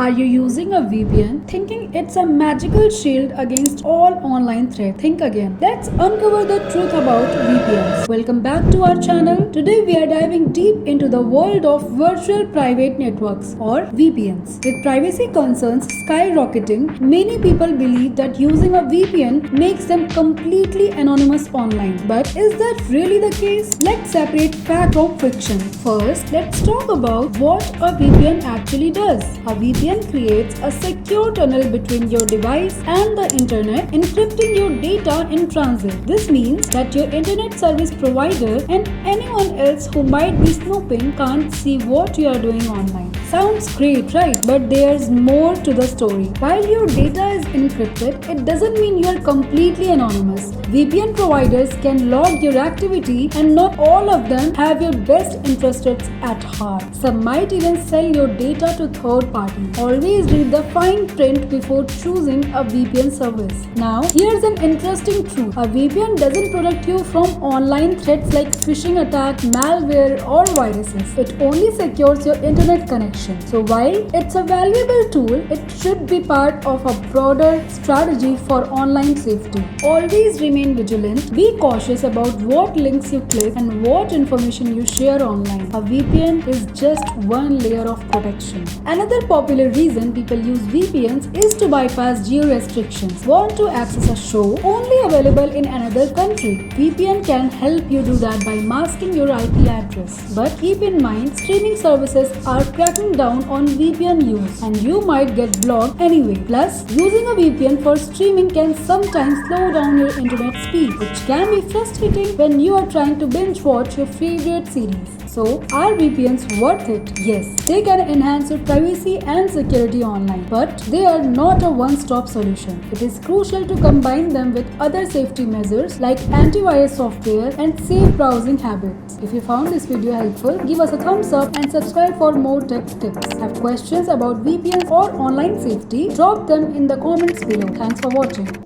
Are you using a VPN thinking it's a magical shield against all online threats? Think again. Let's uncover the truth about VPNs. Welcome back to our channel. Today we are diving deep into the world of virtual private networks or VPNs. With privacy concerns skyrocketing, many people believe that using a VPN makes them completely anonymous online. But is that really the case? Let's separate fact from fiction. First, let's talk about what a VPN actually does. A VPN creates a secure tunnel between your device and the internet, encrypting your data in transit. This means that your internet service provider and anyone else who might be snooping can't see what you are doing online. Sounds great, right? But there's more to the story. While your data is encrypted, it doesn't mean you are completely anonymous. VPN providers can log your activity, and not all of them have your best interests at heart. Some might even sell your data to third parties. Always read the fine print before choosing a VPN service. Now, here's an interesting truth. A VPN doesn't protect you from online threats like phishing attack, malware, or viruses. It only secures your internet connection. So while it's a valuable tool, it should be part of a broader strategy for online safety. Always remain vigilant. Be cautious about what links you click and what information you share online. A VPN is just one layer of protection. Another popular reason people use VPNs is to bypass geo-restrictions. Want to access a show only available in another country? VPN can help you do that by masking your IP address. But keep in mind, streaming services are cracking down on VPN use, and you might get blocked anyway. Plus, using a VPN for streaming can sometimes slow down your internet speed, which can be frustrating when you are trying to binge watch your favorite series. So, are VPNs worth it? Yes, they can enhance your privacy and security online, but they are not a one-stop solution. It is crucial to combine them with other safety measures like antivirus software and safe browsing habits. If you found this video helpful, give us a thumbs up and subscribe for more tech tips. Have questions about VPNs or online safety? Drop them in the comments below. Thanks for watching.